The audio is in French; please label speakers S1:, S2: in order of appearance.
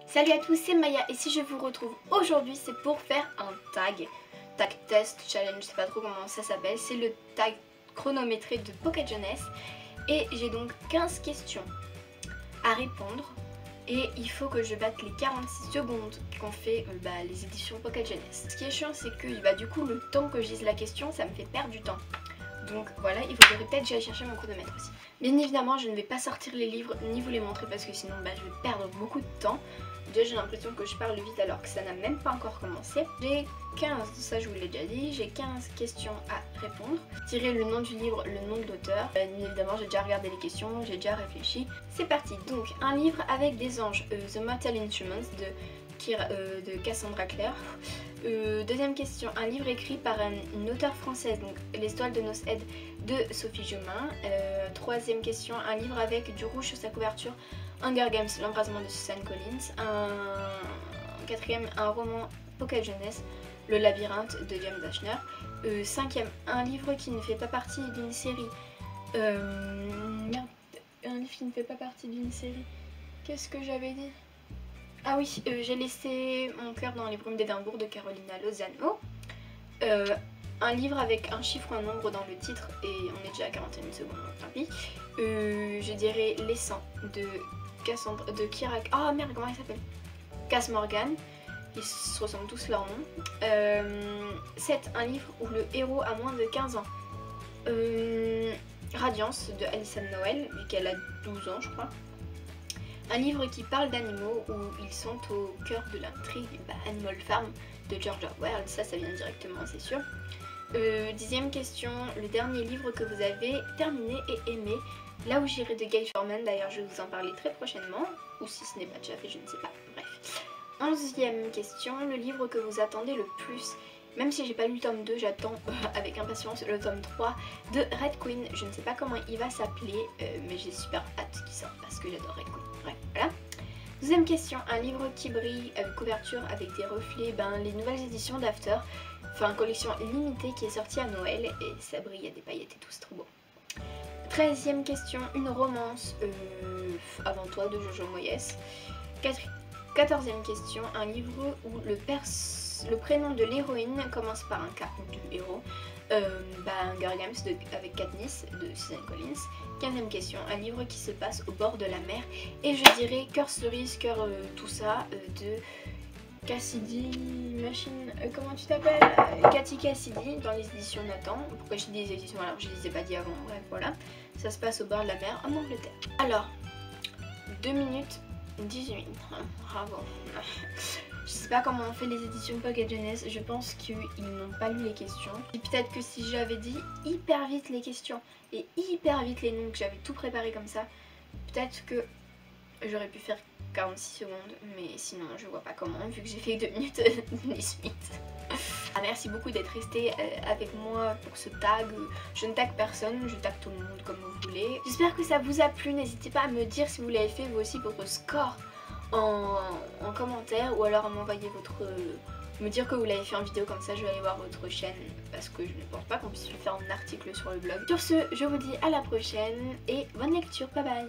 S1: Salut à tous, c'est Maya et si je vous retrouve aujourd'hui c'est pour faire un tag test challenge, je sais pas trop comment ça s'appelle, c'est le tag chronométré de Pocket Jeunesse et j'ai donc 15 questions à répondre et il faut que je batte les 46 secondes qu'ont fait les éditions Pocket Jeunesse. Ce qui est chiant c'est que du coup le temps que je dise la question ça me fait perdre du temps. Donc voilà, il faudrait peut-être que j'aille chercher mon chronomètre aussi. Bien évidemment, je ne vais pas sortir les livres ni vous les montrer parce que sinon je vais perdre beaucoup de temps. Déjà j'ai l'impression que je parle vite alors que ça n'a même pas encore commencé. J'ai 15, ça je vous l'ai déjà dit, j'ai 15 questions à répondre. Tirez le nom du livre, le nom de l'auteur. Bien évidemment j'ai déjà regardé les questions, j'ai déjà réfléchi. C'est parti. Donc un livre avec des anges, The Mortal Instruments de Cassandra Clare. Deuxième question, un livre écrit par une auteure française, donc Les Toiles de Nos Aides de Sophie Jumin. Troisième question, un livre avec du rouge sur sa couverture, Hunger Games, L'Embrasement de Suzanne Collins. Quatrième, un roman Pocket Jeunesse, Le Labyrinthe de James Dashner. Cinquième, un livre qui ne fait pas partie d'une série. Merde, un livre qui ne fait pas partie d'une série. Qu'est-ce que j'avais dit ? Ah oui, j'ai laissé mon cœur dans les brumes d'Édimbourg de Carolina Lozano. Un livre avec un chiffre ou un nombre dans le titre et on est déjà à 41 secondes, donc tant pis. Je dirais Les 100 de Cassandra, de Kira... Ah merde, comment elle s'appelle ? Cass Morgan. Ils se ressemblent tous leur nom. 7. Un livre où le héros a moins de 15 ans. Radiance de Alison Noël, vu qu'elle a 12 ans je crois. Un livre qui parle d'animaux où ils sont au cœur de l'intrigue, Animal Farm de George Orwell, ça vient directement c'est sûr. 10e question, le dernier livre que vous avez terminé et aimé, Là où j'irai de Guy Forman, d'ailleurs je vais vous en parler très prochainement, ou si ce n'est pas déjà fait, je ne sais pas, bref. 11e question, le livre que vous attendez le plus. Même si j'ai pas lu le tome 2, j'attends avec impatience le tome 3 de Red Queen. Je ne sais pas comment il va s'appeler, mais j'ai super hâte qu'il sorte parce que j'adore Red Queen. Bref, voilà. 12e question, un livre qui brille, couverture avec des reflets, les nouvelles éditions d'After. Enfin, collection limitée qui est sortie à Noël et ça brille, il y a des paillettes et tout, c'est trop beau. 13e question, une romance avant toi de Jojo Moyes. 14e question, un livre où le prénom de l'héroïne commence par un K du héros. Hunger Games avec Katniss de Suzanne Collins. 15e question, un livre qui se passe au bord de la mer. Et je dirais Cœur cerise, cœur tout ça de Cassidy Machine. Comment tu t'appelles Cathy Cassidy dans les éditions Nathan. Pourquoi je dis des éditions alors je les ai pas dit avant, bref voilà. Ça se passe au bord de la mer en Angleterre. Alors, 2 minutes 18. Bravo. Je sais pas comment on fait les éditions Pocket Jeunesse, je pense qu'ils n'ont pas lu les questions. Et peut-être que si j'avais dit hyper vite les questions et hyper vite les noms, que j'avais tout préparé comme ça, peut-être que j'aurais pu faire 46 secondes, mais sinon je vois pas comment vu que j'ai fait 2 minutes 18. Merci beaucoup d'être resté avec moi pour ce tag. Je ne tag personne, je tag tout le monde comme vous voulez. J'espère que ça vous a plu, n'hésitez pas à me dire si vous l'avez fait vous aussi votre score en commentaire ou alors à m'envoyer me dire que vous l'avez fait en vidéo, comme ça je vais aller voir votre chaîne parce que je ne pense pas qu'on puisse le faire en article sur le blog. Sur ce, je vous dis à la prochaine et bonne lecture, bye bye.